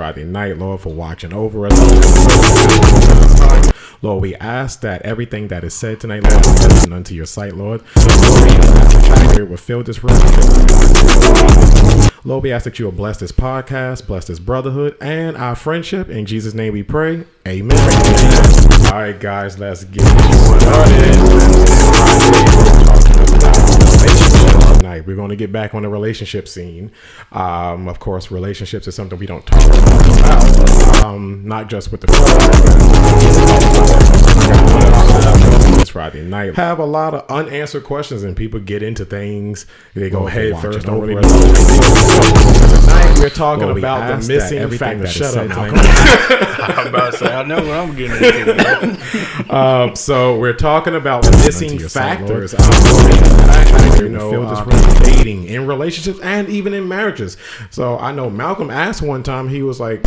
Friday night, Lord, for watching over us. Lord, we ask that everything that is said tonight, Lord, is pleasing unto your sight, Lord. Lord, we ask that you will fill this room. Lord, we ask that you will bless this podcast, bless this brotherhood, and our friendship. In Jesus' name we pray. Amen. All right, guys, let's get started. Tonight, we're going to get back on the relationship scene. Of course, relationships is something we don't talk about, not just with the this Friday night. Have a lot of unanswered questions, and people get into things. They go head first. Don't really know. Tonight, we're talking about the missing factor. Shut up, Malcolm. I'm about to say, I know what I'm getting into. So we're talking about missing factors. Dating in relationships and even in marriages. So I know Malcolm asked one time, he was like,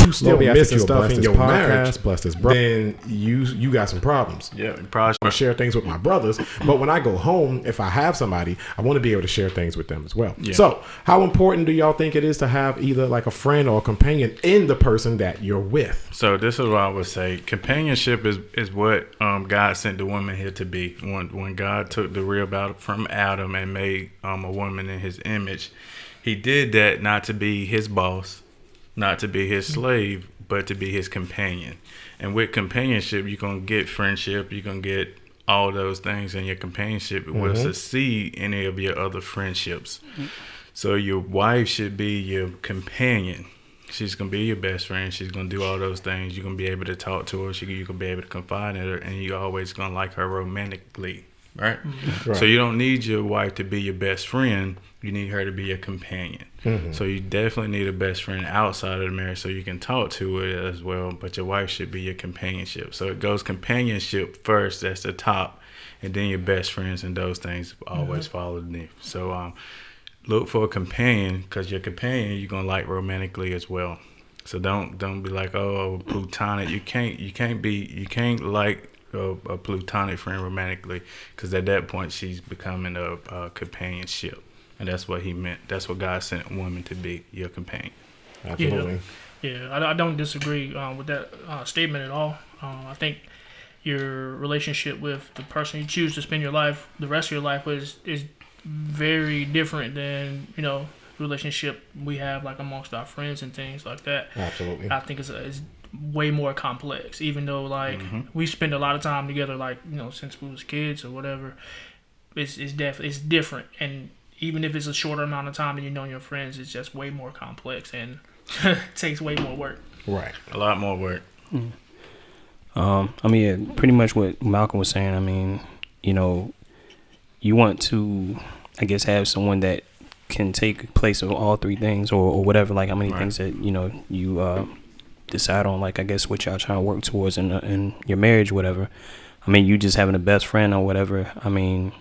you still missing stuff in your marriage, bless this brother, then you got some problems. Yeah, probably. I share things with my brothers, but when I go home, if I have somebody, I want to be able to share things with them as well. Yeah. So how important do y'all think it is to have either like a friend or a companion in the person that you're with? So this is what I would say. Companionship is what God sent the woman here to be. When God took the rib out from Adam and made a woman in his image, he did that not to be his boss, not to be his slave, but to be his companion. And with companionship, you're going to get friendship, you're going to get all those things, and your companionship will succeed any of your other friendships. So your wife should be your companion. She's going to be your best friend. She's going to do all those things. You're going to be able to talk to her. You're going to be able to confide in her, and you're always going to like her romantically. Right? So you don't need your wife to be your best friend. You need her to be your companion. So you definitely need a best friend outside of the marriage so you can talk to her as well. But your wife should be your companionship. So it goes companionship first. That's the top. And then your best friends and those things always follow beneath. So look for a companion, because your companion you're going to like romantically as well. So don't be like, oh, platonic. You can't like a platonic friend romantically, because at that point she's becoming a companionship, and that's what he meant. That's what God sent a woman to be, your companion. Absolutely. I don't disagree with that statement at all. I think your relationship with the person you choose to spend your life, the rest of your life, is very different than relationship we have like amongst our friends and things like that. Absolutely. I think it's way more complex, even though like we spend a lot of time together, like since we was kids or whatever. It's different, and even if it's a shorter amount of time than you know your friends, it's just way more complex and takes way more work. Right, a lot more work. Pretty much what Malcolm was saying. I mean, you want to, I guess, have someone that can take place of all three things or whatever, like how many things that you decide on, like I guess what y'all trying to work towards in your marriage, whatever. I mean, you just having a best friend or whatever. I mean,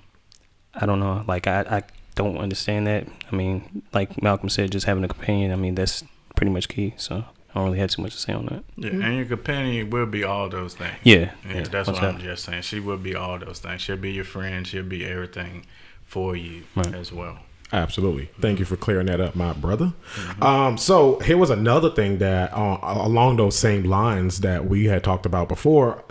I don't know, like I don't understand that. I mean, like Malcolm said, just having a companion, I mean, that's pretty much key. So I don't really have too much to say on that. Yeah, and your companion will be all those things. Yeah, that's what I'm just saying. She will be all those things. She'll be your friend. She'll be everything for you as well. Absolutely. Thank you for clearing that up, my brother. So here was another thing that along those same lines that we had talked about before,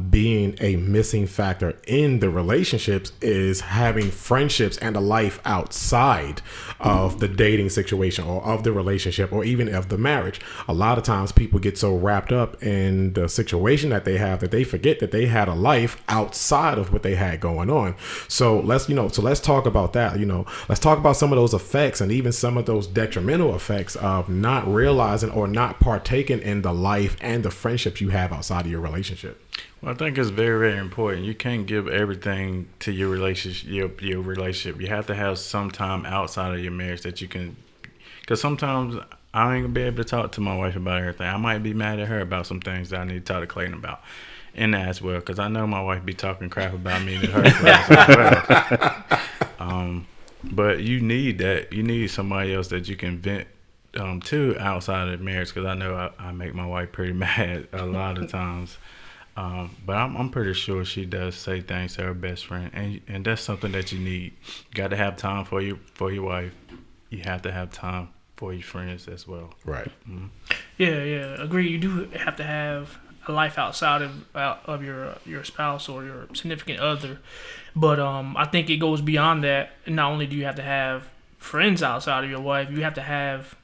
being a missing factor in the relationships is having friendships and a life outside of the dating situation or of the relationship or even of the marriage. A lot of times people get so wrapped up in the situation that they have that they forget that they had a life outside of what they had going on. So let's talk about that. Let's talk about some of those effects and even some of those detrimental effects of not realizing or not partaking in the life and the friendships you have outside of your relationship. Well, I think it's very, very important. You can't give everything to your relationship. Your relationship. You have to have some time outside of your marriage that you can. Because sometimes I ain't gonna be able to talk to my wife about everything. I might be mad at her about some things that I need to talk to Clayton about, and that as well. Because I know my wife be talking crap about me to her as well. But you need that. You need somebody else that you can vent to outside of marriage. Because I know I make my wife pretty mad a lot of times. But I'm pretty sure she does say things to her best friend, and that's something that you need. You got to have time for your wife. You have to have time for your friends as well. Right. Yeah, agree. You do have to have a life outside of your spouse or your significant other, but I think it goes beyond that. Not only do you have to have friends outside of your wife, you have to have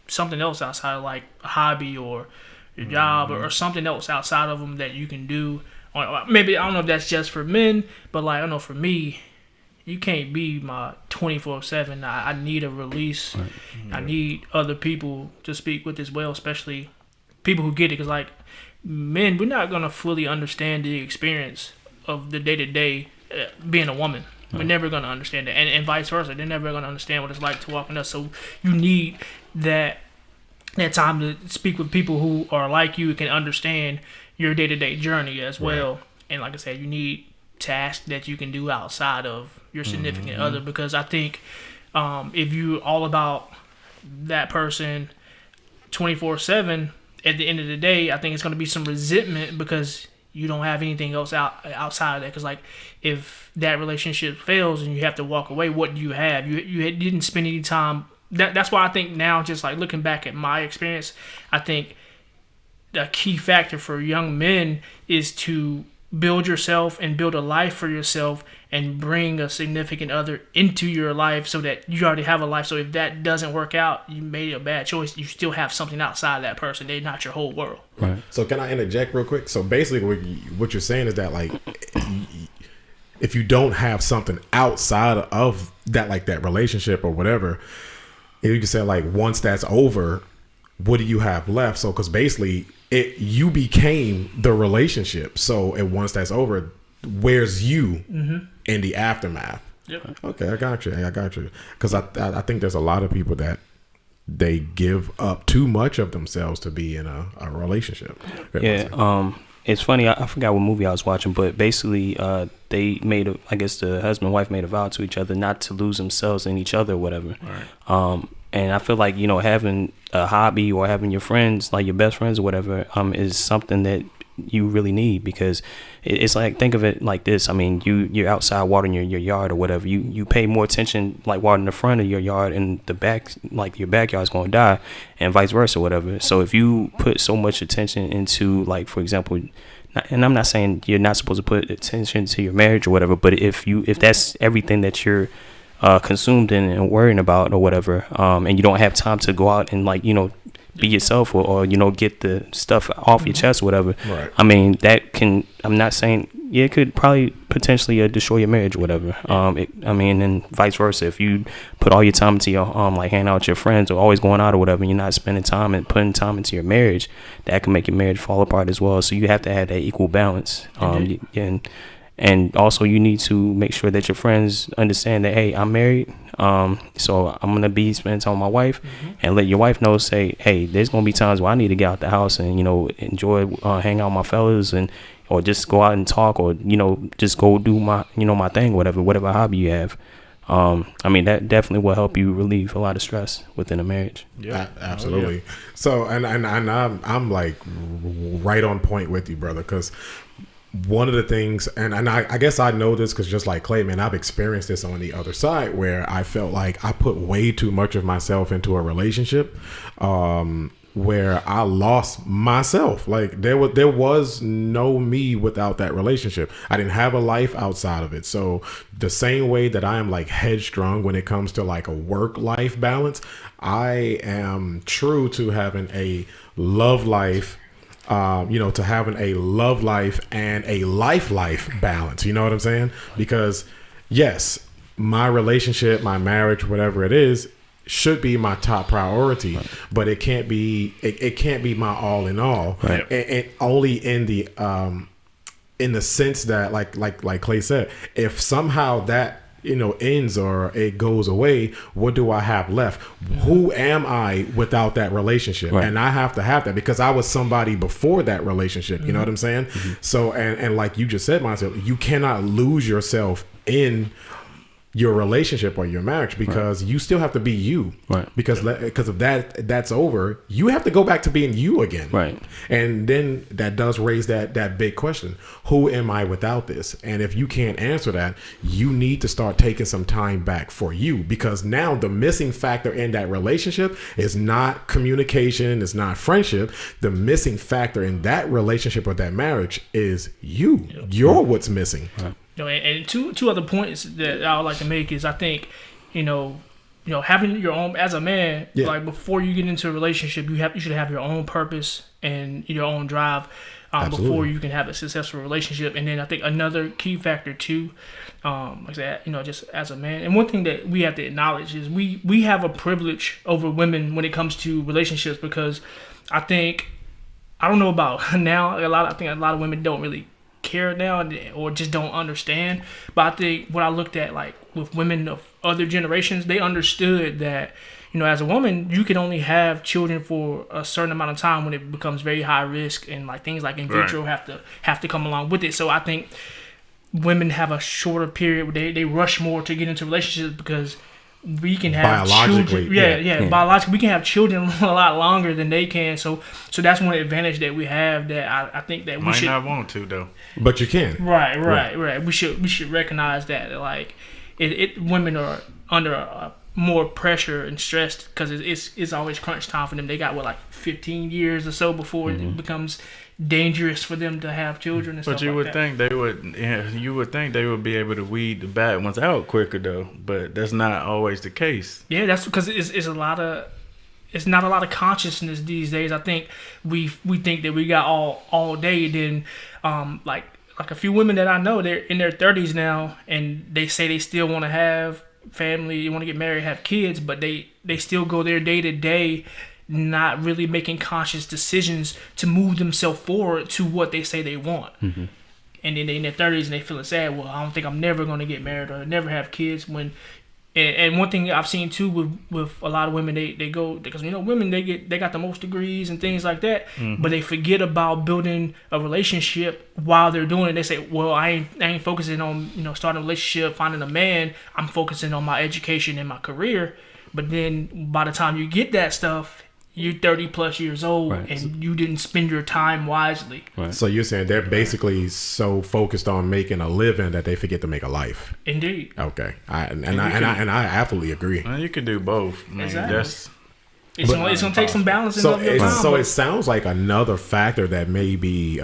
something else outside, like a hobby or your job or something else outside of them that you can do. Or maybe, I don't know if that's just for men, but like, I know for me, you can't be my 24/7. I need a release. Right. I need other people to speak with as well, especially people who get it. Because like men, we're not gonna fully understand the experience of the day-to-day being a woman. We're never gonna understand it, and vice versa. They're never gonna understand what it's like to walk in us. So you need that time to speak with people who are like you, can understand your day-to-day journey as well. And like I said, you need tasks that you can do outside of your significant other, because I think if you're all about that person 24/7, at the end of the day, I think it's going to be some resentment because you don't have anything else outside of that. Because like, if that relationship fails and you have to walk away, what do you have? You didn't spend any time. That's why I think now, just like looking back at my experience, I think the key factor for young men is to build yourself and build a life for yourself and bring a significant other into your life so that you already have a life. So if that doesn't work out, you made a bad choice, you still have something outside of that person. They're not your whole world. Right. So can I interject real quick? So basically what you're saying is that like, if you don't have something outside of that, like that relationship or whatever, you can say like, once that's over, what do you have left? So, cause basically you became the relationship. So, and once that's over, where's you in the aftermath? Yep. Okay, I got you. Because I think there's a lot of people that they give up too much of themselves to be in a relationship. Yeah. It's funny. I forgot what movie I was watching, but basically, they I guess the husband and wife made a vow to each other not to lose themselves in each other, or whatever. Right. And I feel like, having a hobby or having your friends, like your best friends or whatever, is something that you really need, because it's like, think of it like this. I mean, you're outside watering your yard or whatever. You pay more attention like watering the front of your yard, and the back, like your backyard's going to die, and vice versa, whatever. So if you put so much attention into, like, for example, and I'm not saying you're not supposed to put attention to your marriage or whatever, but if that's everything that you're consumed in and worrying about or whatever, and you don't have time to go out and like, be yourself or get the stuff off your chest or whatever. Right. I mean, I'm not saying, it could probably potentially destroy your marriage or whatever. And vice versa. If you put all your time into your like hanging out with your friends or always going out or whatever, and you're not spending time and putting time into your marriage, that can make your marriage fall apart as well. So you have to have that equal balance. And also you need to make sure that your friends understand that, hey, I'm married, so I'm going to be spending time with my wife, and let your wife know, say, hey, there's going to be times where I need to get out the house and, enjoy hang out with my fellas, or just go out and talk, or, just go do my, my thing, whatever hobby you have. That definitely will help you relieve a lot of stress within a marriage. Yeah, absolutely. Oh, yeah. So, and I'm like right on point with you, brother, because one of the things, and I guess I know this because just like Clay, man, I've experienced this on the other side, where I felt like I put way too much of myself into a relationship, where I lost myself. Like there was no me without that relationship. I didn't have a life outside of it. So the same way that I am like headstrong when it comes to like a work-life balance, I am true to having a love life. To having a love life and a life balance, you know what I'm saying? Because yes, my relationship, my marriage, whatever it is, should be my top priority, right, but it can't be my all in all. Right. And only in the sense that like Clay said, if somehow that ends or it goes away, what do I have left? Who am I without that relationship? Right. And I have to have that because I was somebody before that relationship. You know what I'm saying? So, and like you just said, myself, you cannot lose yourself in your relationship or your marriage, because you still have to be you. Right. Because if that's over, you have to go back to being you again. Right. And then that does raise that big question: who am I without this? And if you can't answer that, you need to start taking some time back for you, because now the missing factor in that relationship is not communication, it's not friendship. The missing factor in that relationship or that marriage is you. You're what's missing. Right. And two other points that I would like to make is, I think, having your own, as a man, like before you get into a relationship, you should have your own purpose and your own drive before you can have a successful relationship. And then I think another key factor too, like I said, just as a man, and one thing that we have to acknowledge is we have a privilege over women when it comes to relationships, because I don't know about now, I think a lot of women don't really care now or just don't understand. But I think what I looked at, like with women of other generations, they understood that as a woman you can only have children for a certain amount of time when it becomes very high risk, and like things like in vitro have to come along with it. So I think women have a shorter period where they rush more to get into relationships, because we can have children. Biologically, we can have children a lot longer than they can. So that's one advantage that we have, that I think that we should not want to though. But you can. Right. We should recognize that, like women are under more pressure and stressed, because it's always crunch time for them. They got 15 years or so before it becomes dangerous for them to have children and stuff like that. But you would think they would be able to weed the bad ones out quicker though, but that's not always the case. Yeah, that's because it's not a lot of consciousness these days. I think we think that we got all day. Then like a few women that I know, they're in their 30s now, and they say they still want to have family, they want to get married, have kids, but they still go their day to day, not really making conscious decisions to move themselves forward to what they say they want. And then they're in their 30s and they feeling sad. Well, I don't think I'm never going to get married or never have kids. And one thing I've seen too with a lot of women, they go, because women they got the most degrees and things like that, but they forget about building a relationship while they're doing it. They say, well, I ain't focusing on starting a relationship, finding a man. I'm focusing on my education and my career. But then by the time you get that stuff, you're 30 plus years old, and you didn't spend your time wisely. Right. So you're saying they're basically so focused on making a living that they forget to make a life. Indeed. Okay. I absolutely agree. Well, you could do both. I mean, exactly. It's gonna take some balance. So it sounds like another factor that may be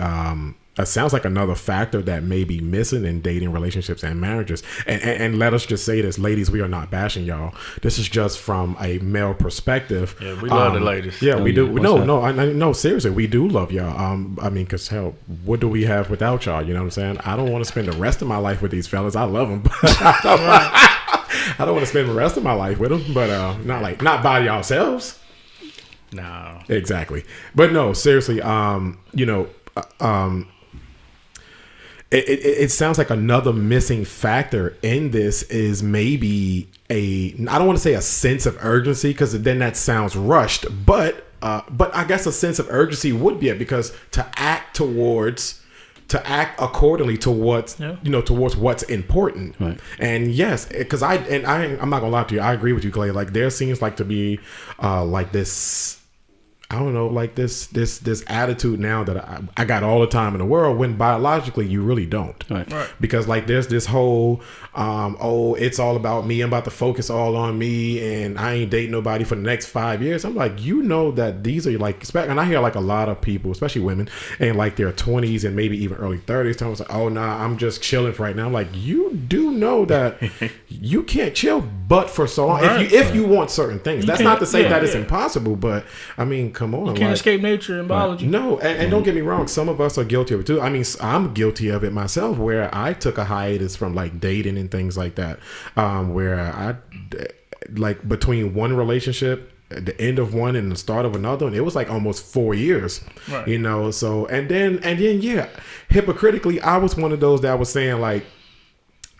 missing in dating, relationships, and marriages. And let us just say this, ladies, we are not bashing y'all. This is just from a male perspective. Yeah, we love the ladies. Yeah, we do. No, seriously, we do love y'all. I mean, because hell, what do we have without y'all? You know what I'm saying? I don't want to spend the rest of my life with these fellas. I love them, but I don't want to spend the rest of my life with them. But not by ourselves. No. Exactly. But no, seriously. It sounds like another missing factor in this is maybe I don't want to say a sense of urgency, because then that sounds rushed, but I guess a sense of urgency would be it, because to act accordingly to what's towards what's important. Right. And yes, because I'm not gonna lie to you, I agree with you, Clay. Like there seems like to be like this, I don't know, like this attitude now that I got all the time in the world, when biologically you really don't. Right. Because like there's this whole it's all about me, I'm about to focus all on me, and I ain't dating nobody for the next 5 years. I'm like, that these are like, and I hear like a lot of people, especially women, and like their 20s and maybe even early 30s, telling us like, oh nah, I'm just chilling for right now. I'm like, you do know that you can't chill but for so long, if you want certain things. That's not to say that it's impossible, but I mean, come on. You can't escape nature and biology. No, and don't get me wrong, some of us are guilty of it too. I mean, I'm guilty of it myself, where I took a hiatus from like dating and things like that, where I like between one relationship, the end of one and the start of another, and it was like almost 4 years. Right. So and then hypocritically, I was one of those that was saying like,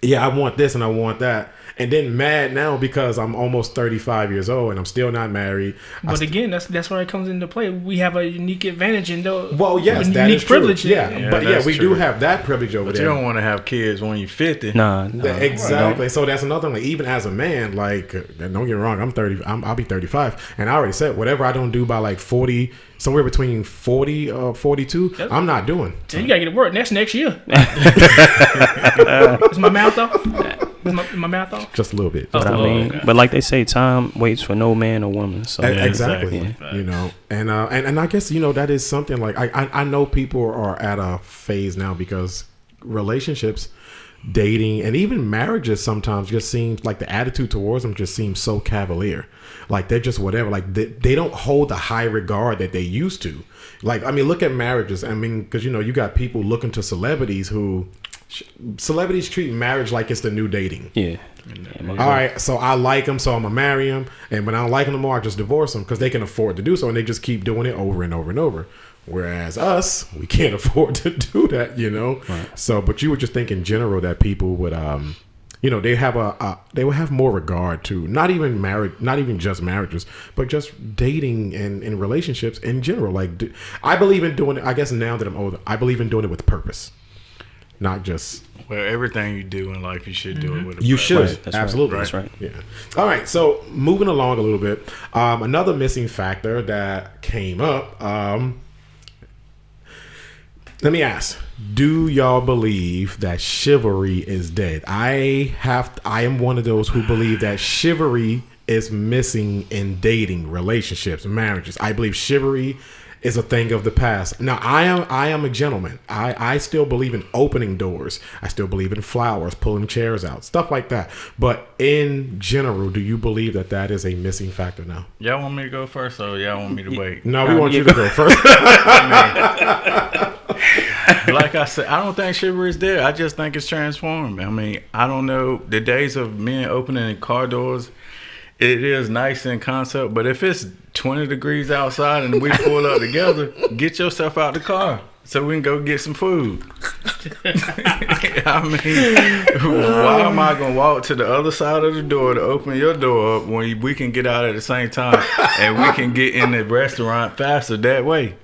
yeah, I want this and I want that. And then mad now because I'm almost 35 years old and I'm still not married. But again, that's where it comes into play. We have a unique advantage in though. Well, yes, a that unique is true. privilege. Yeah, but yeah, that's we true. do have that privilege over But there. you don't want to have kids when you're 50. Nah, Exactly. So that's another thing. Like, even as a man, like, don't get me wrong, I'm 30. I'll be 35, and I already said whatever I don't do by like 40, somewhere between 40 or 42, Yep. I'm not doing. So you gotta get to work next year. Is my mouth off? Is my mouth off? Just a little bit. But I Oh, mean, okay. but like they say, time waits for no man or woman. So Exactly. exactly. You know, and I guess that is something like I know people are at a phase now because relationships, dating, and even marriages sometimes just seems like the attitude towards them just seems so cavalier. Like they're just whatever. Like they don't hold the high regard that they used to. Like, I mean, look at marriages. I mean, because you got people looking to celebrities who celebrities treat marriage like it's the new dating. yeah. All right, so I like him, so I'm gonna marry him, and when I don't like him no more, I just divorce him because they can afford to do so, and they just keep doing it over and over and over. Whereas us, we can't afford to do that, Right. So, but you would just think in general that people would, they have they would have more regard to not even just marriages, but just dating and relationships in general. Like, I believe in doing it. I guess now that I'm older, I believe in doing it with purpose, not just. Well, everything you do in life, you should do it with a You purpose. should. Right, that's right. Absolutely. That's right. Yeah. All right. So moving along a little bit, another missing factor that came up. Let me ask: do y'all believe that chivalry is dead? I am one of those who believe that chivalry is missing in dating, relationships, marriages. I believe chivalry is a thing of the past. Now, I am a gentleman. I still believe in opening doors. I still believe in flowers, pulling chairs out, stuff like that. But in general, do you believe that is a missing factor now? Y'all want me to go first, or y'all want me to wait? No, we want you to go first. Like I said, I don't think chivalry is dead. I just think it's transformed. I mean, I don't know. The days of men opening car doors, it is nice in concept, but if it's 20 degrees outside and we pull up together, get yourself out the car so we can go get some food. I mean, why am I going to walk to the other side of the door to open your door up when we can get out at the same time and we can get in the restaurant faster that way?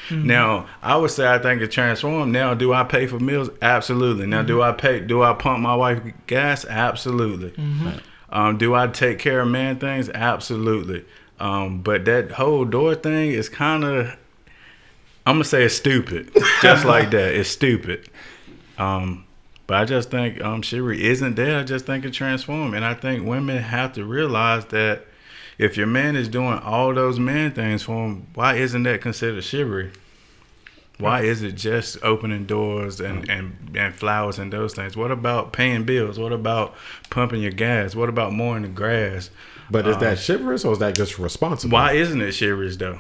Now, I would say I think it transformed. Now, do I pay for meals? Absolutely. Now, do I pump my wife gas? Absolutely. Do I take care of man things? Absolutely. But that whole door thing is kind of, I'm going to say it's stupid. Just like that. It's stupid. But I just think chivalry isn't there. I just think it transformed. And I think women have to realize that if your man is doing all those man things for him, why isn't that considered chivalry? Why is it just opening doors and flowers and those things? What about paying bills? What about pumping your gas? What about mowing the grass? But is that chivalrous or is that just responsible? Why isn't it chivalrous though?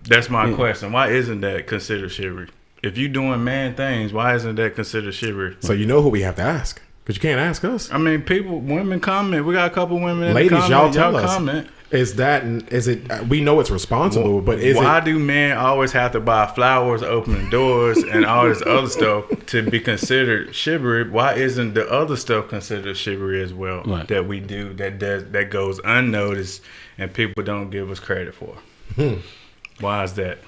That's my question. Why isn't that considered chivalry? If you doing man things, why isn't that considered chivalry? So you know who we have to ask because you can't ask us. I mean, women comment. We got a couple women. Ladies, comment. y'all tell us. Comment. Is it? We know it's responsible, but why do men always have to buy flowers, opening doors, and all this other stuff to be considered chivalry? Why isn't the other stuff considered chivalry as well? Right. That we do that goes unnoticed and people don't give us credit for. Why is that?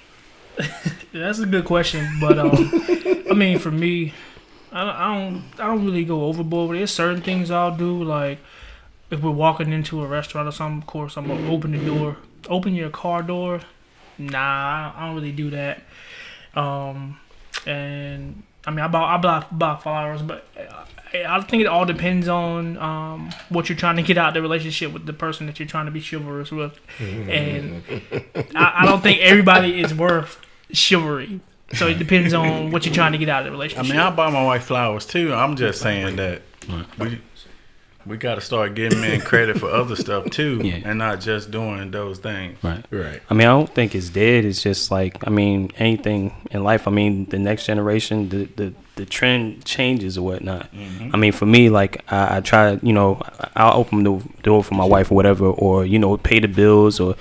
That's a good question, but I mean, for me, I don't really go overboard with it. There's certain things I'll do, like if we're walking into a restaurant or something. Of course, I'm gonna open the door, open your car door. Nah, I don't really do that. And I mean, I buy flowers, but I think it all depends on what you're trying to get out of the relationship with the person that you're trying to be chivalrous with, and I don't think everybody is worth chivalry. So it depends on what you're trying to get out of the I relationship. mean, I buy my wife flowers too. I'm just saying that we got to start giving men credit for other stuff too, and not just doing those things. Right. right? I mean, I don't think it's dead. It's just like, I mean, anything in life. I mean, the next generation, the trend changes or whatnot. I mean, for me, like I try, I'll open the door for my wife or whatever, or pay the bills, or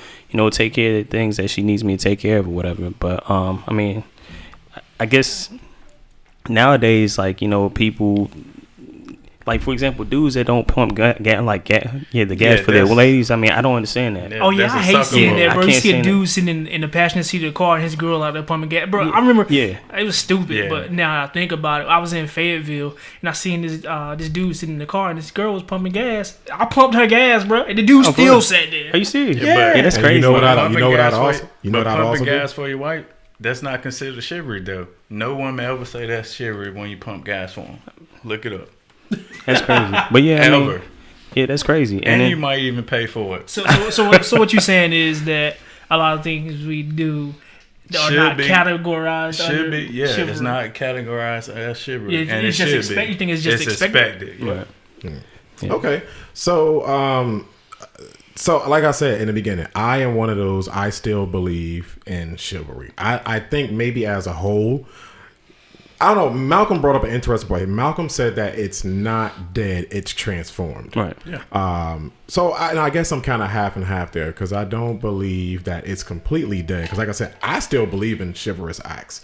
take care of the things that she needs me to take care of or whatever. But I mean, I guess nowadays, like people. like for example, dudes that don't pump the gas for their that's- ladies. I mean, I don't understand that. Yeah. Oh yeah, That's I a hate sucker seeing move. that, bro. I You can't see a stand dude sitting in the passenger seat of the car and his girl out there pumping gas, bro. I remember, Yeah. it was stupid, Yeah. but now I think about it, I was in Fayetteville and I seen this dude sitting in the car and this girl was pumping gas. I pumped her gas, bro, and the dude Oh, for still real? sat there. Are you serious? Yeah, but- that's And crazy. you know what I- Pumping what I'd gas for- also- you know but what I'd pumping also do? gas for your wife, that's not considered chivalry though. No woman ever say that's chivalry when you pump gas for them. Look it up. That's crazy. But yeah, I mean, Ever. yeah, that's crazy. And And then, you might even pay for it. So what you're saying is that a lot of things we do are Should not be. categorized. Should under be, yeah. chivalry. It's not categorized as chivalry, Yeah, and it's it just should be. you think it's just expected. Yeah. right. Yeah. Okay. So like I said in the beginning, I am one of those, I still believe in chivalry. I think maybe as a whole, I don't know, Malcolm brought up an interesting point. Malcolm said that it's not dead, it's transformed. Right. So I guess I'm kind of half and half there because I don't believe that it's completely dead. Because like I said, I still believe in chivalrous acts.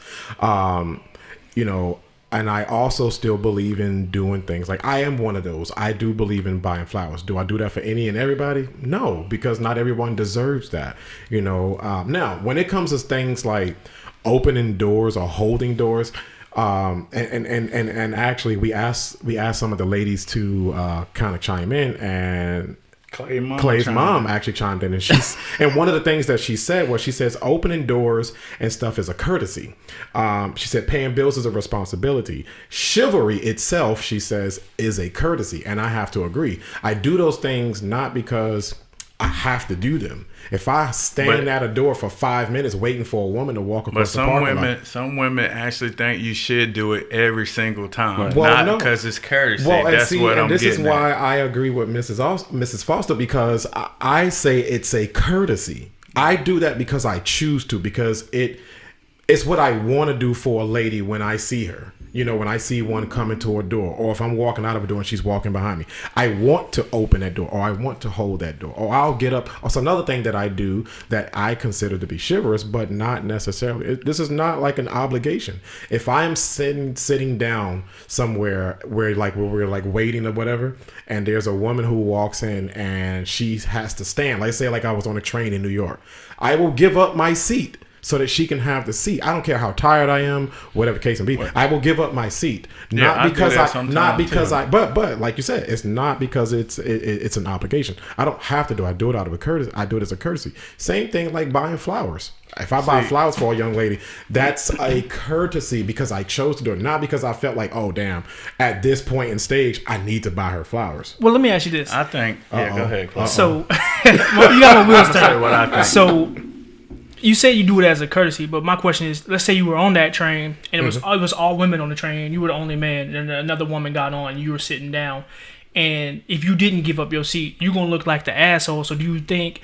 And I also still believe in doing things like I am one of those. I do believe in buying flowers. Do I do that for any and everybody? No, because not everyone deserves that. Now when it comes to things like opening doors or holding doors, and actually we asked some of the ladies to kind of chime in, and Clay's mom actually chimed in, and and one of the things that she said was, she says opening doors and stuff is a courtesy. She said paying bills is a responsibility. Chivalry itself, she says, is a courtesy, and I have to agree. I do those things not because I have to do them. If I stand at a door for 5 minutes waiting for a woman to walk across the parking lot, some women actually think you should do it every single time, Right. Well, not no. because it's courtesy. well, That's what I'm this is getting why at. I agree with Mrs. Foster, because I say it's a courtesy. I do that because I choose to, because it's what I want to do for a lady when I see her. When I see one coming to a door, or if I'm walking out of a door and she's walking behind me, I want to open that door, or I want to hold that door, or I'll get up. Also, another thing that I do that I consider to be chivalrous, but not necessarily. This is not like an obligation. If I'm sitting down somewhere where we're like waiting or whatever, and there's a woman who walks in and she has to stand. Like say like I was on a train in New York, I will give up my seat so that she can have the seat. I don't care how tired I am, whatever the case may be. I will give up my seat, Yeah, I do that sometimes, but like you said, it's not because it's an obligation. I don't have to do. I do it out of a courtesy. I do it as a courtesy. Same thing like buying flowers. If I buy flowers for a young lady, that's a courtesy because I chose to do it, not because I felt like, oh damn, at this point in stage, I need to buy her flowers. Well, let me ask you this. I think. Yeah, go ahead. Clay. So well, you got my wheels Say turning. what I think. So you say you do it as a courtesy, but my question is, let's say you were on that train and it was all women on the train, you were the only man, and another woman got on, and you were sitting down, and if you didn't give up your seat, you're gonna look like the asshole. So do you think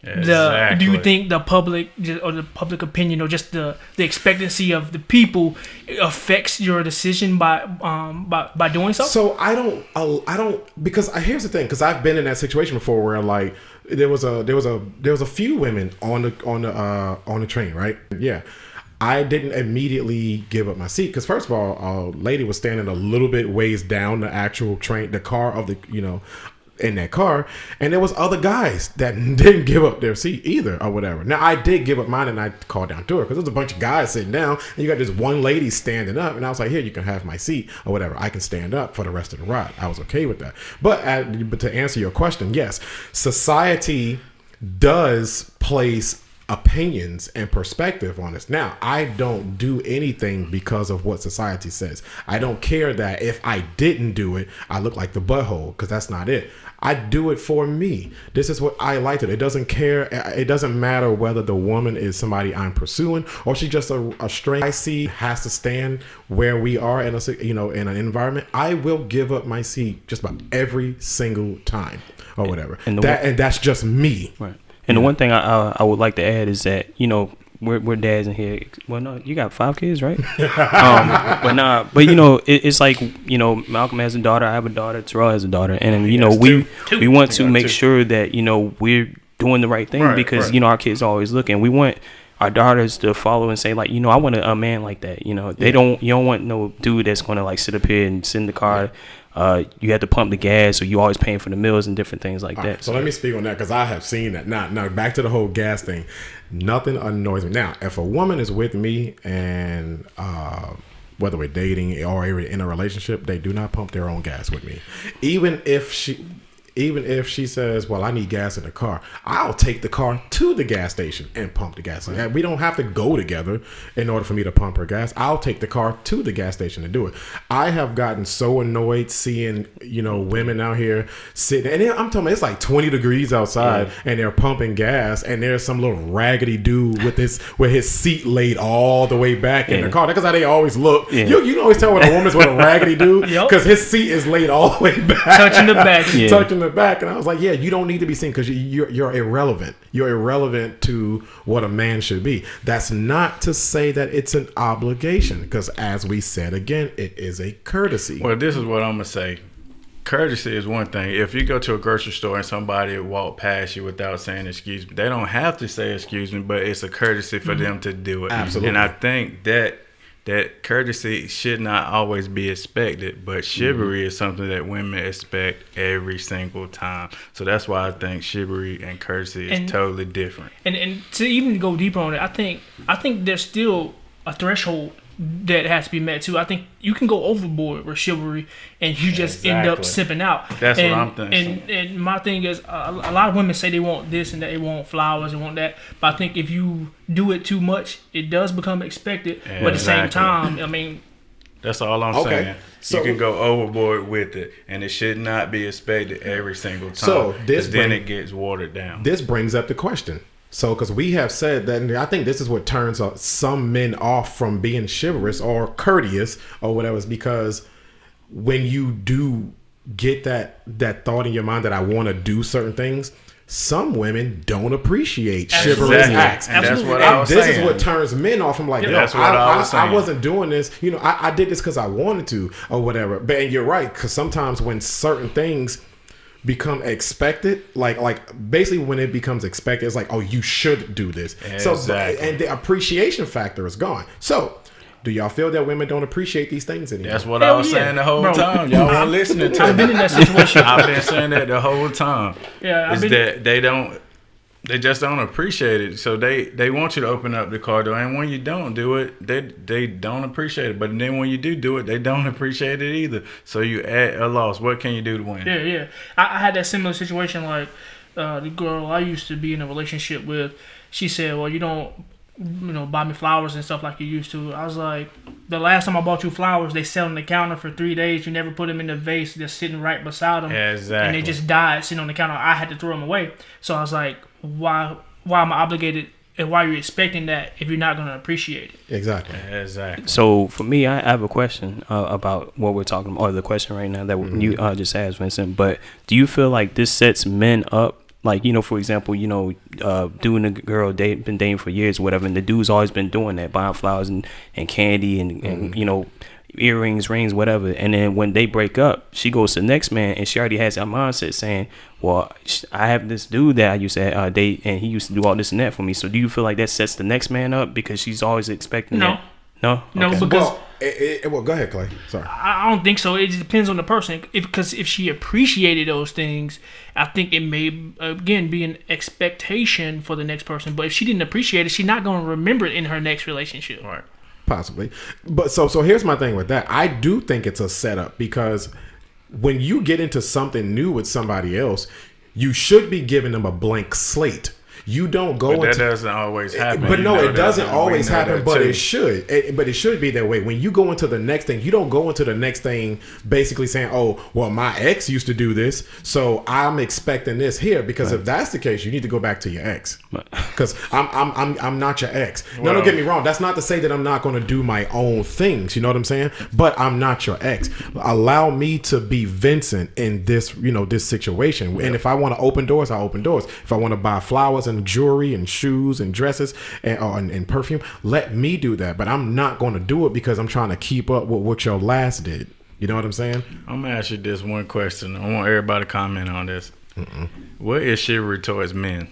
the public or the public opinion or just the expectancy of the people affects your decision by doing so? So I don't because here's the thing, because I've been in that situation before where like there was a few women on the train, right? Yeah. I didn't immediately give up my seat because first of all, a lady was standing a little bit ways down the actual train, the car of the in that car, and there was other guys that didn't give up their seat either or whatever. Now I did give up mine, and I called down to her because there's a bunch of guys sitting down and you got this one lady standing up, and I was like, here, you can have my seat or whatever. I can stand up for the rest of the ride. I was okay with that. But to answer your question, yes, society does place opinions and perspective on this. Now, I don't do anything because of what society says. I don't care that if I didn't do it, I look like the butthole, because that's not it. I do it for me. This is what I like to do. It doesn't care. It doesn't matter whether the woman is somebody I'm pursuing or she's just a stranger I see has to stand where we are in in an environment. I will give up my seat just about every single time or whatever. And that's just me. Right. And the one thing I would like to add is that, we're dads in here. Well, no, you got 5 kids, right? It's like, Malcolm has a daughter, I have a daughter, Terrell has a daughter. And, we want to make sure that, we're doing the right thing because, our kids are always looking. We want our daughters to follow and say, like, I want a man like that. You don't want no dude that's going to, like, sit up here and sit in the car you had to pump the gas, or you always paying for the meals and different things like that. So let me speak on that because I have seen that. Now back to the whole gas thing. Nothing annoys me. Now, if a woman is with me and whether we're dating or in a relationship, they do not pump their own gas with me. Even if she says, well, I need gas in the car, I'll take the car to the gas station and pump the gas. Right. We don't have to go together in order for me to pump her gas. I'll take the car to the gas station to do it. I have gotten so annoyed seeing, women out here sitting, and I'm talking about it's like 20 degrees outside and they're pumping gas, and there's some little raggedy dude with his seat laid all the way back in the car. That's how they always look. Yeah. You can always tell when a woman's with a raggedy dude because his seat is laid all the way back. Touching the back. Touching the back. And I was like, yeah, you don't need to be seen because you're irrelevant. You're irrelevant to what a man should be. That's not to say that it's an obligation, because as we said again, it is a courtesy. Well, this is what I'm gonna say. Courtesy is one thing. If you go to a grocery store and somebody walk past you without saying excuse me, they don't have to say excuse me, but it's a courtesy for them to do it. Absolutely. And I think that courtesy should not always be expected, but chivalry is something that women expect every single time. So that's why I think chivalry and courtesy is totally different. And to even go deeper on it, I think there's still a threshold that has to be met too. I think you can go overboard with chivalry and you just end up sipping out. That's what I'm thinking. And my thing is, a lot of women say they want this and that, they want flowers, they want that. But I think if you do it too much, it does become expected. Yeah, but at the same time, I mean, that's all I'm saying. So, you can go overboard with it, and it should not be expected every single time. So then it gets watered down. This brings up the question. So, because we have said that, and I think this is what turns some men off from being chivalrous or courteous or whatever, is because when you do get that thought in your mind that I want to do certain things, some women don't appreciate chivalrous acts. And that's what I was saying. This is what turns men off. I'm like, I wasn't doing this. I did this because I wanted to or whatever. But and you're right, because sometimes when certain things become expected, like basically when it becomes expected, it's like, oh, you should do this. Exactly. So and the appreciation factor is gone. So do y'all feel that women don't appreciate these things anymore? That's what I was saying the whole time. Y'all weren't listening to me. I've been in that situation. I've been saying that the whole time. Yeah, that they just don't appreciate it. So they want you to open up the car door, and when you don't do it, they don't appreciate it. But then when you do it, they don't appreciate it either. So you at a loss. What can you do to win? Yeah. I had that similar situation. Like the girl I used to be in a relationship with, she said, "Well, you don't, buy me flowers and stuff like you used to." I was like, the last time I bought you flowers, they sat on the counter for 3 days. You never put them in the vase, just sitting right beside them. Exactly. And they just died sitting on the counter. I had to throw them away. So I was like, why am I obligated, and why are you expecting that if you're not going to appreciate it? Exactly. So for me, I have a question about what we're talking about, or the question right now that you just asked, Vincent. But do you feel like this sets men up? Like, for example, doing a girl been dating for years or whatever, and the dude's always been doing that, buying flowers and candy and earrings, rings, whatever. And then when they break up, she goes to the next man, and she already has that mindset saying, well, I have this dude that I used to date, and he used to do all this and that for me. So do you feel like that sets the next man up because she's always expecting that? No, okay. Because well, go ahead, Clay. Sorry, I don't think so. It just depends on the person. Because if she appreciated those things, I think it may again be an expectation for the next person. But if she didn't appreciate it, she's not going to remember it in her next relationship. Right. Possibly, but so here's my thing with that. I do think it's a setup, because when you get into something new with somebody else, you should be giving them a blank slate. You don't go. But that doesn't always happen. But no, it doesn't always happen. But it should. But it should be that way. When you go into the next thing, you don't go into the next thing basically saying, "Oh, well, my ex used to do this, so I'm expecting this here." Because if that's the case, you need to go back to your ex. Because I'm not your ex. Well, no, don't get me wrong. That's not to say that I'm not going to do my own things. You know what I'm saying? But I'm not your ex. Allow me to be Vincent in this, this situation. And if I want to open doors, I open doors. If I want to buy flowers and jewelry and shoes and dresses and perfume, let me do that. But I'm not going to do it because I'm trying to keep up with what your last did. You know what I'm saying? I'm gonna ask you this one question. I want everybody to comment on this. What is chivalry towards men?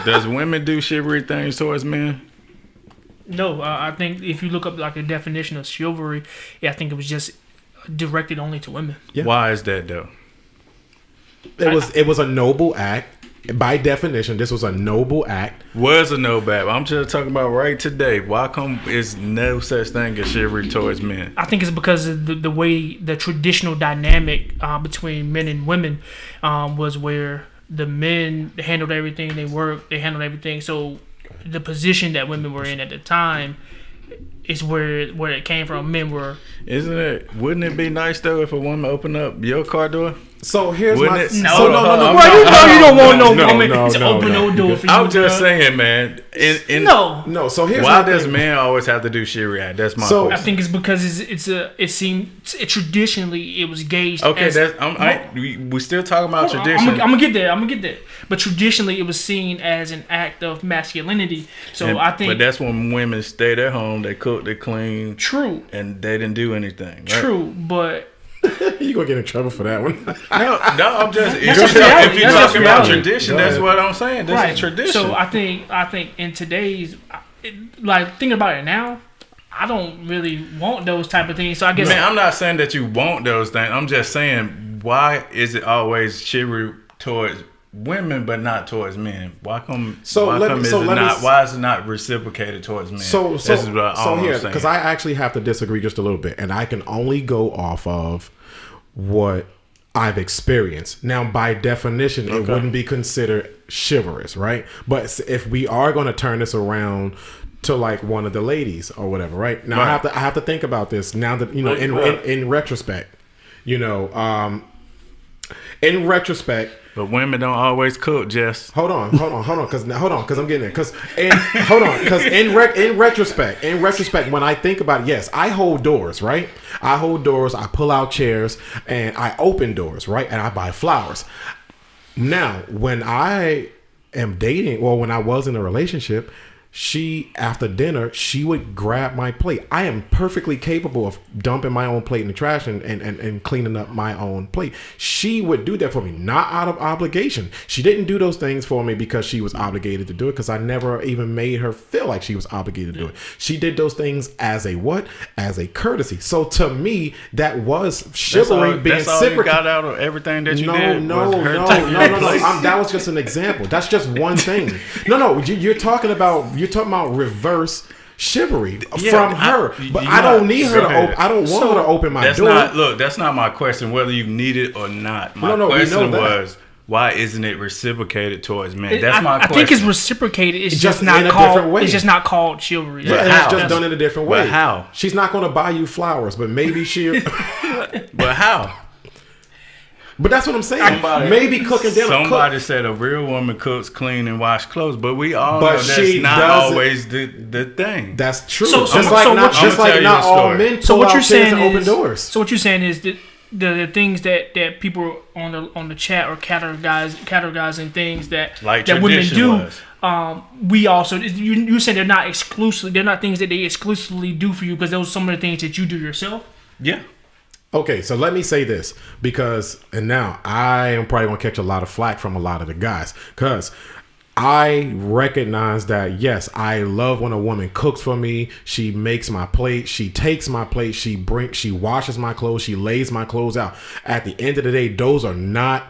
Does women do chivalry things towards men? No, I think if you look up like a definition of chivalry, I think it was just directed only to women. Yeah. Why is that though? It was a noble act. By definition, this was a noble act. Was a no bad. I'm just talking about right today. Why come is no such thing as chivalry towards men? I think it's because of the way the traditional dynamic between men and women was where the men handled everything, they worked, they handled everything. So the position that women were in at the time is where it came from. Men were. Wouldn't it be nice though if a woman opened up your car door? So here's Wouldn't my it? No, so no. I'm Bro, you know you don't want no no, woman no, to no, open no. no door for you. I'm just bro. saying, man. No. So here's Why my does thing. men always have to do chivalry act? That's my So- I question. think it's because traditionally it was gauged. Okay, as, we still talking about I'm tradition. gonna get there. But traditionally, it was seen as an act of masculinity. So I think but that's when women stayed at home. They cooked, they cleaned, true, and they didn't do anything. Right? true. But You gonna get in trouble for that one. No, I'm just. That's just reality. If you're That's just talking about reality. tradition, Go that's ahead. what I'm saying. That's a tradition. So I think in today's, like thinking about it now, I don't really want those type of things. So I guess Man, I'm not saying that you want those things. I'm just saying, why is it always chivalry towards women but not towards men? Why come? So why let come me- is so it let me not? s- Why is it not reciprocated towards men? So This is what all I'm here, saying. because I actually have to disagree just a little bit, and I can only go off of what I've experienced. Now, by definition, it wouldn't be considered chivalrous, right? But if we are going to turn this around to like one of the ladies or whatever, right? Now Right. I have to think about this now that in retrospect, in retrospect. But women don't always cook, Jess. Hold on, because I'm getting there. Because in retrospect, when I think about it, yes, I hold doors, right? I hold doors, I pull out chairs, and I open doors, right? And I buy flowers. Now, when I am dating, or when I was in a relationship, after dinner, she would grab my plate. I am perfectly capable of dumping my own plate in the trash and cleaning up my own plate. She would do that for me, not out of obligation. She didn't do those things for me because she was obligated to do it, because I never even made her feel like she was obligated to do it. She did those things as a what? As a courtesy. So to me, that was chivalry being That's all you reciprocated. got out of everything that you No, did. no. was her taking your place. That was just an example. That's just one thing. No. You're talking about reverse chivalry Yeah, from her, but you I don't not- need her go to ahead. open. I don't want her to open my That's door. that's not my question. Whether you need it or not. My No, we question know that. was, why isn't it reciprocated towards men? That's my I question. think it's reciprocated. It's Just just not in a called. different way. It's just not called chivalry. Yeah, and how? it's just done in a different But way. how? She's not going to buy you flowers, but maybe she. But how? But that's what I'm saying. Maybe cooking dinner. Somebody said a real woman cooks, clean, and wash clothes, but we all But know that's she not doesn't- always the thing. That's true. So just what not you- not all story. men So pull what out you're chairs saying and open is, doors. so what you're saying is that the things that people on the chat are categorizing things that Like that women tradition do. was. We also you said they're not exclusively. They're not things that they exclusively do for you because those are some of the things that you do yourself. Yeah. Okay, so let me say this, because, and now I am probably going to catch a lot of flack from a lot of the guys, because I recognize that, yes, I love when a woman cooks for me. She makes my plate. She takes my plate. She washes my clothes. She lays my clothes out. At the end of the day, those are not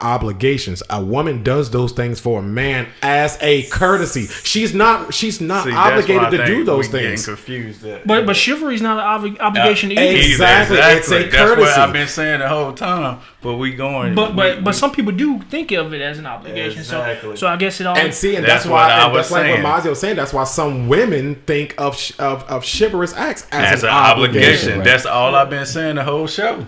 obligations. A woman does those things for a man as a courtesy. She's not See, that's why obligated I to think do those we getting things. confused. But chivalry is not an obligation either. Exactly. It's a That's courtesy. what I've been saying the whole time. But we going. But some people do think of it as an obligation. Exactly. So I guess it all. And see, and That's that's why, what I and was that's like saying. what Mazio was saying. That's why some women think of chivalrous acts as an an obligation. right? That's all I've been saying the whole show.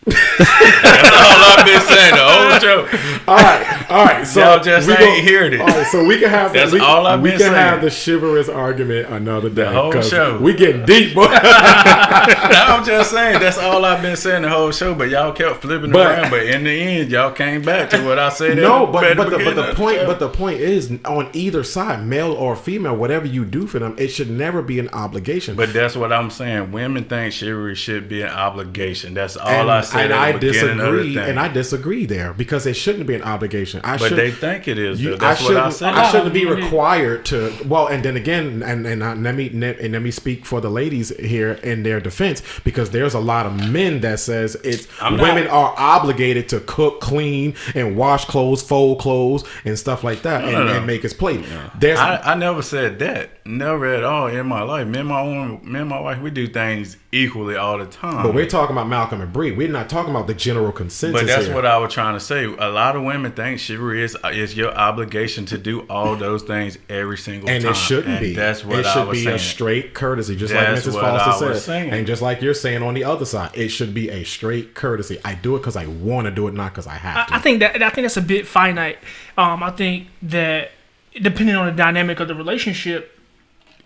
That's all I've been saying the whole show. All right. So Y'all just we ain't heard it. All right, so we can have That's we, all I've we been can have saying. the chivalrous argument another day. whole 'cause show. We getting deep, boy. I'm just saying that's all I've been saying the whole show. But y'all kept flipping But- around. But in the end, y'all came back to what I said. No, at but the beginning the of point show. but the point is, on either side, male or female, whatever you do for them, it should never be an obligation. But that's what I'm saying. Women think chivalry should be an obligation. That's all I said. said at the beginning of the thing. I disagree there because it shouldn't be an obligation. But they think it is. That's what I said. I shouldn't be required to. Well, and then again, and let me speak for the ladies here in their defense, because there's a lot of men that says women are obligated to cook, clean, and wash clothes, fold clothes, and stuff like that, and make his plate. I never said that. Never at all in my life. Me and my wife, we do things equally all the time. But we're talking about Malcolm and Bree. We're not talking about the general consensus. But that's here. what I was trying to say. A lot of women think chivalry is your obligation to do all those things every single time. And it shouldn't be. That's what it I should was be saying. A straight courtesy, just That's like Mrs. what I Foster was said. saying. And just like you're saying on the other side, it should be a straight courtesy. I do it because I want to do it, not because I have to. I think that's a bit finite. I think that depending on the dynamic of the relationship,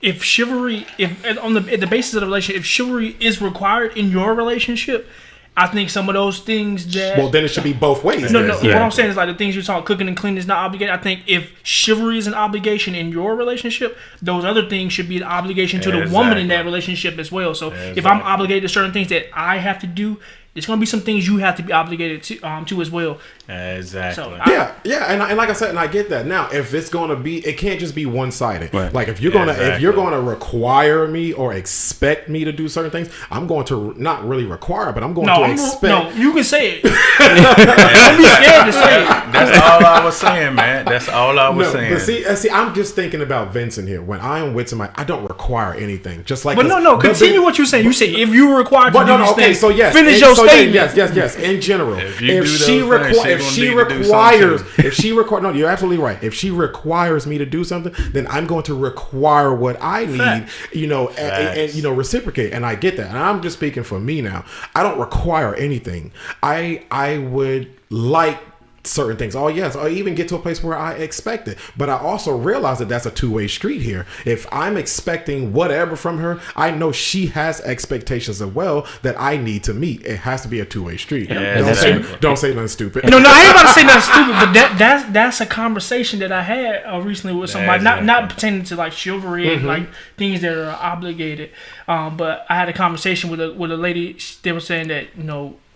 if chivalry, at the basis of the relationship, if chivalry is required in your relationship, I think some of those things that... Well, then it should be both ways. No. What I'm saying is like the things you're talking, cooking and cleaning is not obligated. I think if chivalry is an obligation in your relationship, those other things should be an obligation to the woman in that relationship as well. So if I'm obligated to certain things that I have to do, there's going to be some things you have to be obligated to as well. Exactly. So and like I said, and I get that. Now, if it's going to be, it can't just be one-sided. Right. Like if you're going to require me or expect me to do certain things, I'm going to not really require, but I'm going to expect. No, you can say it. Don't be scared to say it. That's all I was saying, man. That's all I was saying. But see, I'm just thinking about Vincent here. When I am with somebody, I don't require anything. Just like, but continue what you're saying. You say if you require to do these things, so yes, finish your statement. Yes. In general, if she requires, no, you're absolutely right. If she requires me to do something, then I'm going to require what I need. And reciprocate. And I get that. And I'm just speaking for me now. I don't require anything. I would like certain things. Oh yes, I even get to a place where I expect it. But I also realize that that's a two-way street here. If I'm expecting whatever from her, I know she has expectations as well that I need to meet. It has to be a two-way street. Don't say nothing stupid. No, I ain't about to say nothing stupid, but that's a conversation that I had recently with somebody, not pertaining to like chivalry and like things that are obligated. But I had a conversation with a lady. They were saying that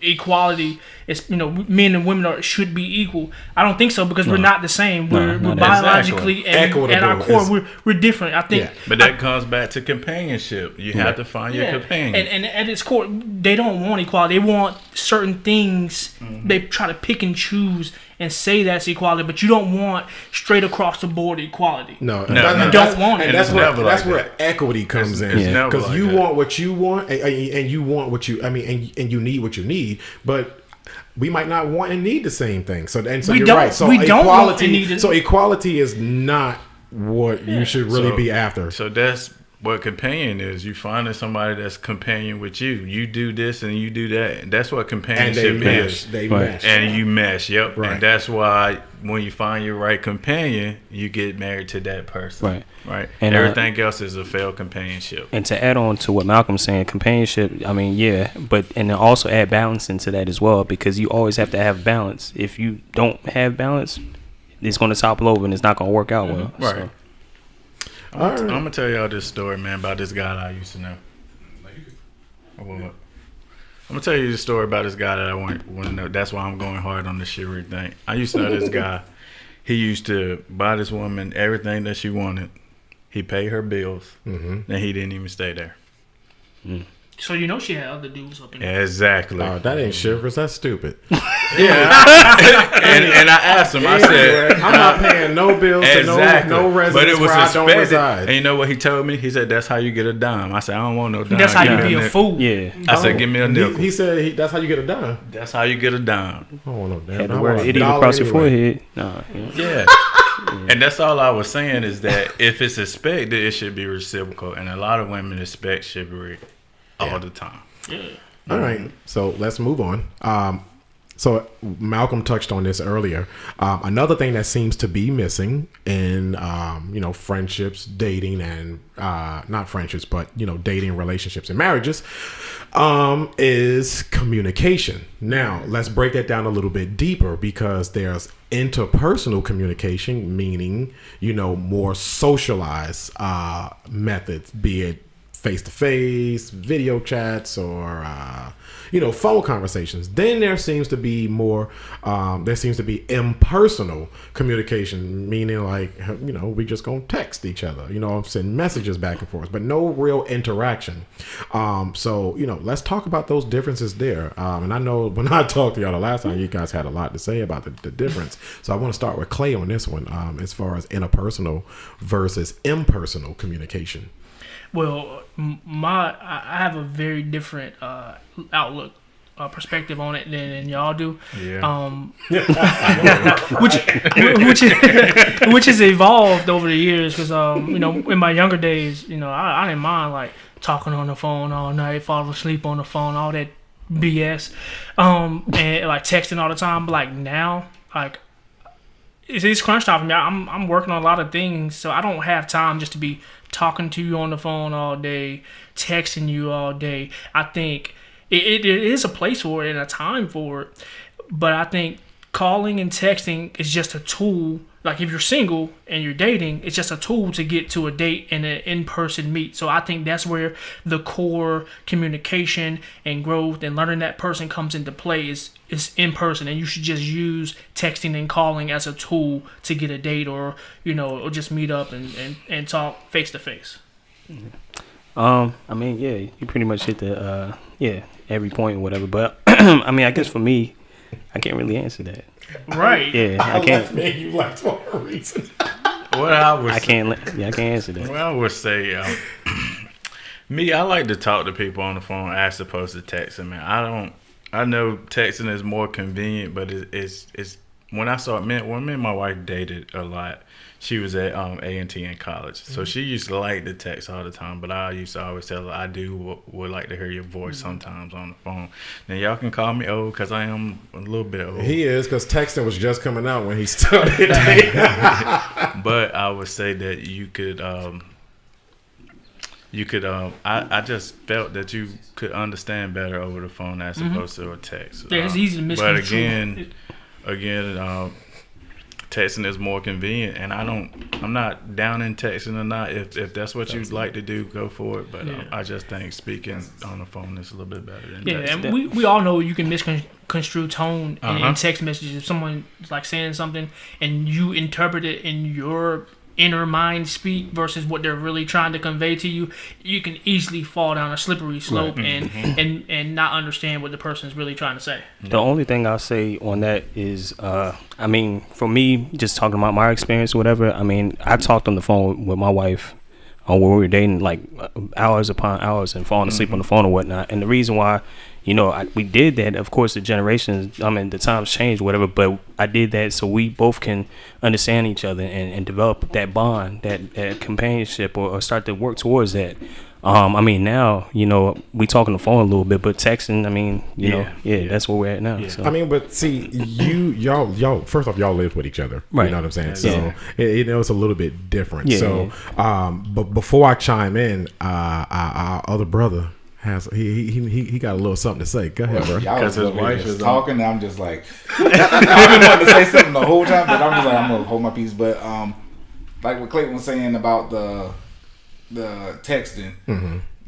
equality is, men and women should be equal. I don't think so, because we're not the same. We're biologically and at our core we're different. I think. But that comes back to companionship. You have to find your companion. And at its core, they don't want equality. They want certain things. They try to pick and choose and say that's equality, but you don't want straight across the board equality. No, you don't want it. And that's where equity comes in, because you want what you want, and you want what you. And you need what you need, but we might not want and need the same thing. So you're right. So equality is not what you should really be after. So that's what companion is. You finding somebody that's companion with you. You do this and you do that. And that's what companionship is. They mesh. And you mesh. Yep. Right. And that's why when you find your right companion, you get married to that person. Right. And everything else is a failed companionship. And to add on to what Malcolm's saying, companionship, but then also add balance into that as well, because you always have to have balance. If you don't have balance, it's going to topple over and it's not going to work out well. Right. So. I'm gonna tell y'all this story, man, about this guy that I used to know. I'm gonna tell you the story about this guy that I want to know. That's why I'm going hard on the chivalry thing. I used to know this guy. He used to buy this woman everything that she wanted. He paid her bills, and he didn't even stay there. So she had other dudes up in there. Exactly. Oh, that ain't chivalrous. That's stupid. Yeah. and I asked him. I said, "I'm not paying no bills to no residence but it was where I don't reside." And you know what he told me? He said, "That's how you get a dime." I said, "I don't want no dime." That's how you be a fool. Yeah. I said, "Give me a nickel." He said, "That's how you get a dime." That's how you get a dime. I don't want no dime. Had the word idiot across your forehead. Yeah. And that's all I was saying, is that if it's expected, it should be reciprocal. And a lot of women expect chivalry all the time. Yeah. All right. So let's move on. So Malcolm touched on this earlier. Another thing that seems to be missing in, friendships, dating, and not friendships, but, dating, relationships, and marriages, is communication. Now, let's break that down a little bit deeper, because there's interpersonal communication, meaning, more socialized methods, be it face-to-face video chats or phone conversations. Then there seems to be more impersonal communication, meaning like we just gonna text each other, send messages back and forth, but no real interaction. So let's talk about those differences there. And I know when I talked to y'all the last time, you guys had a lot to say about the difference. So I want to start with Clay on this one, as far as interpersonal versus impersonal communication. Well, I have a very different outlook, perspective on it than y'all do. Yeah. Which has evolved over the years because in my younger days, I didn't mind like talking on the phone all night, falling asleep on the phone, all that BS, and like texting all the time. But like now, like it's crunch time for me. I'm working on a lot of things, so I don't have time just to be talking to you on the phone all day, texting you all day. I think it is a place for it and a time for it, but I think calling and texting is just a tool. Like if you're single and you're dating, it's just a tool to get to a date and an in-person meet. So I think that's where the core communication and growth and learning that person comes into play is in person. And you should just use texting and calling as a tool to get a date or just meet up and talk face to face. I mean, yeah, you pretty much hit the every point or whatever. But I mean, I guess for me, I can't really answer that. Right. Yeah, I can't. Man, you left for a reason. I can't answer that. Well, I would say, I like to talk to people on the phone as opposed to texting. Man, I know texting is more convenient, but it's when me and my wife dated a lot. She was at A&T in college, so she used to like to text all the time. But I used to always tell her I would like to hear your voice sometimes on the phone. Now y'all can call me old because I am a little bit old. He is, because texting was just coming out when he started. But I would say that you could. I just felt that you could understand better over the phone as opposed to a text. Yeah, it's easy to misconstrue. But again. Texting is more convenient, and I'm not down in texting or not. If that's what you'd like to do, go for it. But I just think speaking on the phone is a little bit better than texting. And we all know you can misconstrue tone in text messages. If someone's like saying something and you interpret it in your inner mind speak versus what they're really trying to convey to you, you can easily fall down a slippery slope and not understand what the person's really trying to say. The only thing I'll say on that is, I mean, for me, just talking about my experience or whatever, I mean, I talked on the phone with my wife when we were dating like hours upon hours and falling asleep on the phone or whatnot. And the reason why, we did that, of course, the generations, the times changed, whatever, but I did that so we both can understand each other and develop that bond, that companionship or start to work towards that. I mean, now, we talk on the phone a little bit, but texting, I mean, that's where we're at now. Yeah. So. I mean, but see, y'all, first off, y'all live with each other. Right. You know what I'm saying? So, it's a little bit different. Yeah, so, but before I chime in, our other brother, he got a little something to say. Go ahead, bro. Because his wife is talking. I'm just like, I've been wanting to say something the whole time, but I'm just like, I'm gonna hold my peace. But like what Clayton was saying about the texting,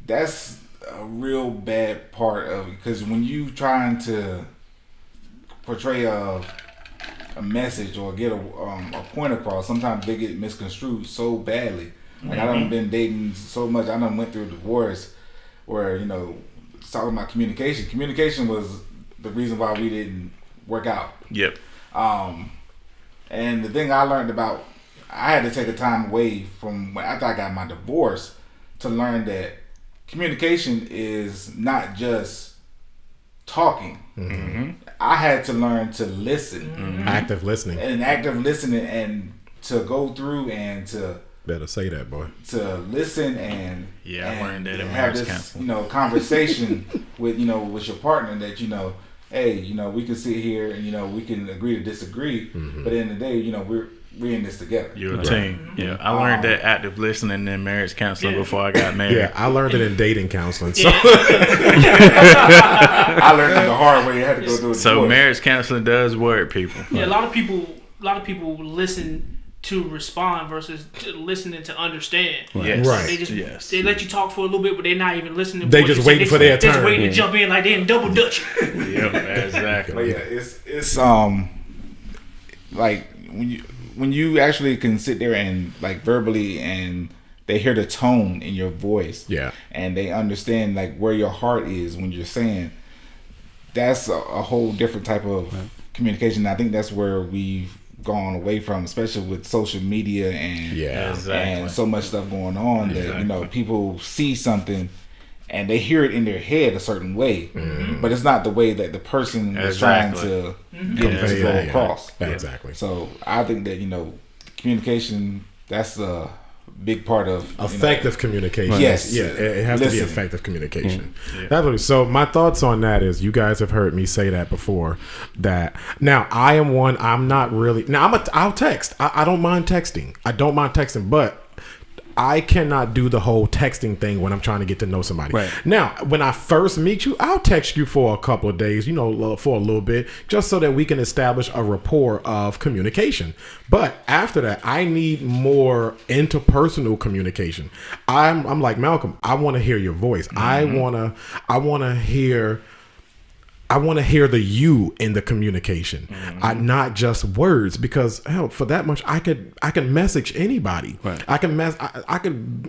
that's a real bad part of it. Because when you trying to portray a message or get a point across, sometimes they get misconstrued so badly. Like I done been dating so much. I done went through a divorce. Where, talking about communication. Communication was the reason why we didn't work out. Yep. And the thing I learned about, I had to take a time away from after I got my divorce to learn that communication is not just talking. I had to learn to listen. Active listening. And active listening and to go through and to... Better say that, boy. To listen and I learned that in have marriage this, counseling. Conversation with with your partner that hey, we can sit here and we can agree to disagree, but at the end of the day, we're in this together. You're a team. Yeah, I learned that active listening in marriage counseling before I got married. Yeah, I learned it in dating counseling. So. I learned it the hard way. I had to go through it. So marriage counseling does work, people. Yeah, a lot of people listen to respond versus to listening to understand. Yes. Right. They just Yes. they let you talk for a little bit, but they're not even listening. To They what just you say. waiting for their They're just turn. waiting Yeah. to jump in like they in double dutch. Yep, exactly. But yeah, it's like when you actually can sit there and like verbally and they hear the tone in your voice, Yeah. and they understand like where your heart is when you're saying. That's a whole different type of communication. I think that's where we've gone away from, especially with social media and Yeah. Exactly. and so much stuff going on that Exactly. people see something and they hear it in their head a certain way, but it's not the way that the person is trying Exactly. to get it to Yeah, go yeah. across. Exactly. So I think that communication, that's a big part of Effective communication. Yes. Yeah, it has to be Listen. effective communication. Yeah. That's what, so my thoughts on that is, you guys have heard me say that before, that now I am one, I'm not really, now I'll text. I don't mind texting. But I cannot do the whole texting thing when I'm trying to get to know somebody. Right. Now, when I first meet you, I'll text you for a couple of days, for a little bit, just so that we can establish a rapport of communication. But after that, I need more interpersonal communication. I'm like Malcolm. I want to hear your voice. I want to hear the you in the communication, not just words. Because hell, for that much, I can message anybody. Right. I can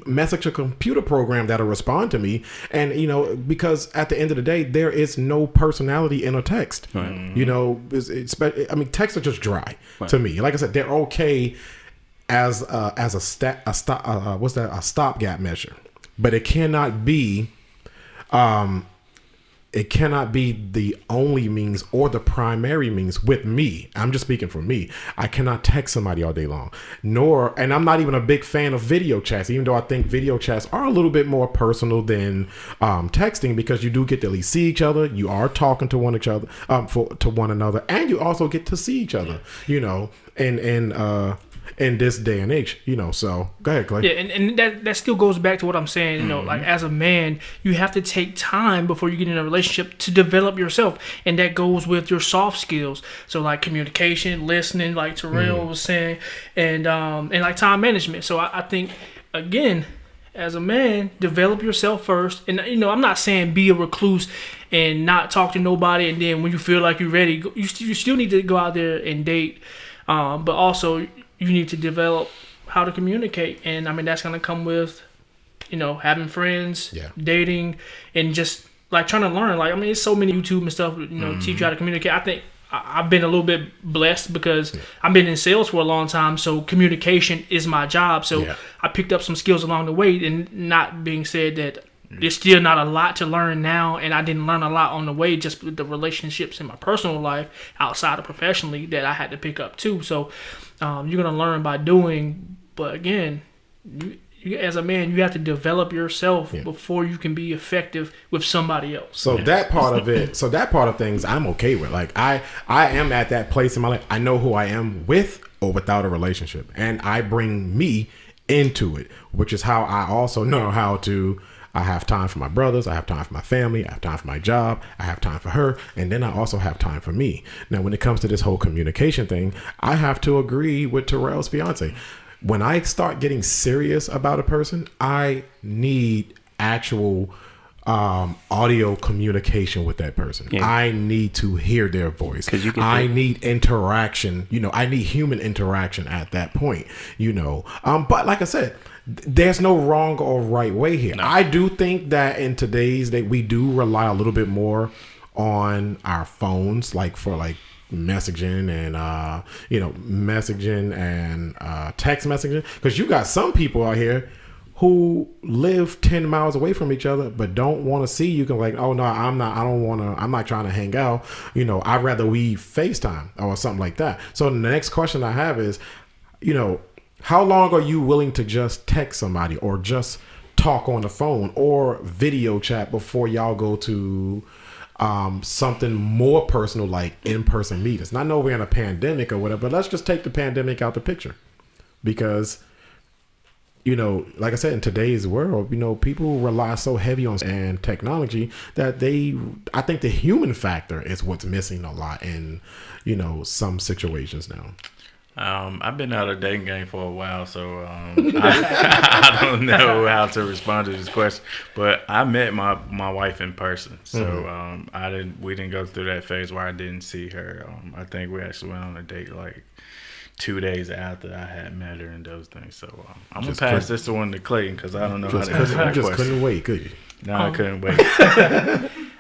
message a computer program that'll respond to me, and because at the end of the day, there is no personality in a text. Right. Texts are just dry to me. Like I said, they're okay as a stopgap measure, but it cannot be. It cannot be the only means or the primary means with me. I'm just speaking for me. I cannot text somebody all day long. And I'm not even a big fan of video chats, even though I think video chats are a little bit more personal than texting, because you do get to at least see each other. You are talking to one another, and you also get to see each other, in this day and age, so go ahead, Clay. Yeah, and that still goes back to what I'm saying. Like as a man, you have to take time before you get in a relationship to develop yourself, and that goes with your soft skills. So like communication, listening, like Terrell was saying, and like time management. So I think again, as a man, develop yourself first. And I'm not saying be a recluse and not talk to nobody, and then when you feel like you're ready, you still need to go out there and date, but also you need to develop how to communicate. And that's going to come with, having friends, dating, and just like trying to learn. Like, it's so many YouTube and stuff, teach you how to communicate. I think I've been a little bit blessed because I've been in sales for a long time. So communication is my job. So I picked up some skills along the way, and not being said that there's still not a lot to learn now, and I didn't learn a lot on the way, just with the relationships in my personal life outside of professionally that I had to pick up too. So you're going to learn by doing, but again, you, as a man, you have to develop yourself before you can be effective with somebody else. So that part of things I'm okay with. Like I am at that place in my life. I know who I am with or without a relationship, and I bring me into it, which is how I also know how to. I have time for my brothers. I have time for my family. I have time for my job. I have time for her. And then I also have time for me. Now, when it comes to this whole communication thing, I have to agree with Terrell's fiance. When I start getting serious about a person, I need actual audio communication with that person. Yeah. I need to hear their voice. I need interaction. I need human interaction at that point. But like I said, there's no wrong or right way here. No. I do think that in today's day, we do rely a little bit more on our phones, like for like messaging and text messaging, because you got some people out here who live 10 miles away from each other but don't want to see you. Can like, oh no, I'm not trying to hang out. I'd rather we FaceTime or something like that. So the next question I have is, how long are you willing to just text somebody or just talk on the phone or video chat before y'all go to something more personal, like in-person meetings? And I know we're in a pandemic or whatever, but let's just take the pandemic out the picture, because like I said, in today's world, people rely so heavy on and technology that I think the human factor is what's missing a lot in some situations now. I've been out of dating game for a while, so I don't know how to respond to this question. But I met my wife in person, so we didn't go through that phase where I didn't see her. I think we actually went on a date like 2 days after I had met her and those things. So I'm gonna pass this one to Clayton because I don't know how to answer that just question. couldn't wait, could you? No, I couldn't wait.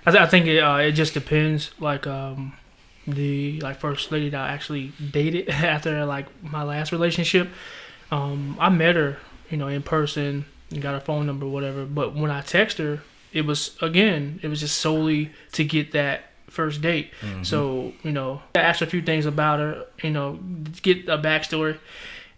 I think it just depends. Like the first lady that I actually dated after like my last relationship, I met her, in person and got her phone number, whatever. But when I text her, it was just solely to get that first date. Mm-hmm. So I asked a few things about her, get a backstory,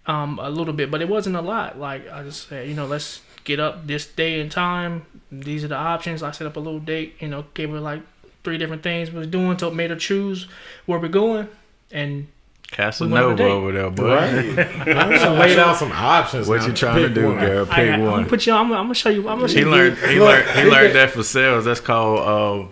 a little bit, but it wasn't a lot. Like I just said, let's get up this day and time. These are the options. I set up a little date. Gave her like 3 different things we was doing, made her choose where we're going, and Casanova over there, boy. Right. So laid out some options. What you trying to do, girl? Pick one. I'm gonna put you. I'm gonna show you. He learned that for sales. That's called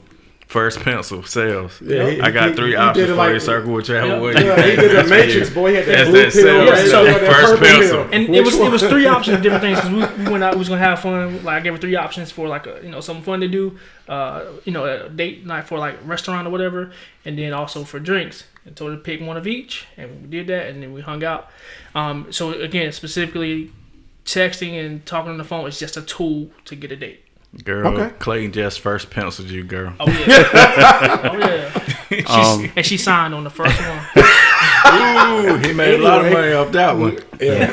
first pencil sales. Yeah, I got 3 options for you. Circle whichever way. Yeah, he did the Matrix, boy. He had that blue pill. So first pencil. And it was 3 options, different things. Cause we went out. We was gonna have fun. Like I gave her 3 options for like something fun to do. A date night for like restaurant or whatever, and then also for drinks. I told her to pick one of each, and we did that, and then we hung out. So again, specifically, texting and talking on the phone is just a tool to get a date. Girl, Clayton just first penciled you, girl. Oh yeah. And she signed on the first one. Ooh, he made a lot of money off that one. Yeah.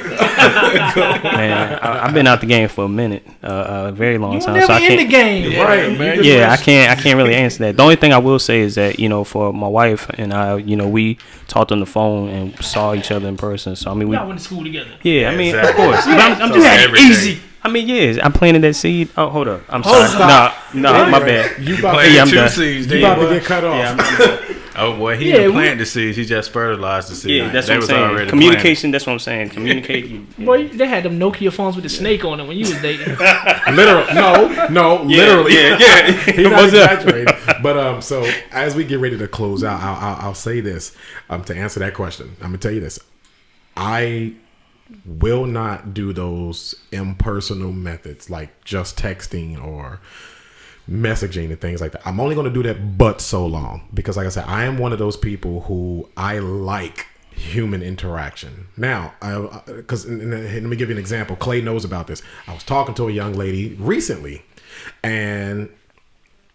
Man, I've been out the game for a minute, a very long time. So I can't. In the game, right, man. Yeah, I can't really answer that. The only thing I will say is that for my wife and I, we talked on the phone and saw each other in person. So I mean, we went to school together. Yeah, I mean, exactly. Of course. I'm just easy. I mean, yeah, I'm planting that seed. Oh, hold up. I'm sorry. No, my bad. You planted 2 seeds. You about to get cut off. Yeah, oh, boy, he didn't plant the seeds. He just fertilized the seeds. Yeah, that's what I'm saying. Communication, that's what I'm saying. Communicate. Boy, they had them Nokia phones with the snake on them when you was dating. Literally. No, literally. Yeah. He's not exaggerating. But so as we get ready to close out, I'll say this to answer that question. I'm going to tell you this. I will not do those impersonal methods like just texting or messaging and things like that. I'm only going to do that but so long, because like I said, I am one of those people who I like human interaction. Now, because let me give you an example. Clay knows about this. I was talking to a young lady recently, and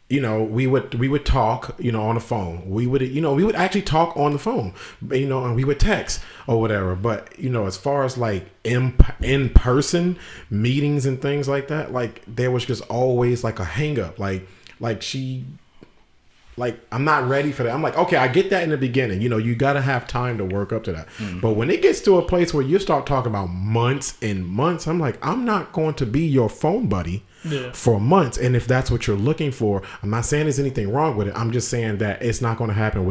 we would talk, on the phone. We would actually talk on the phone, and we would text or whatever. But, as far as like in-person meetings and things like that, like there was just always like a hang up. Like I'm not ready for that. I'm like, okay, I get that in the beginning. You got to have time to work up to that. But when it gets to a place where you start talking about months and months, I'm like, I'm not going to be your phone buddy for months. And if that's what you're looking for, I'm not saying there's anything wrong with it. I'm just saying that it's not going to happen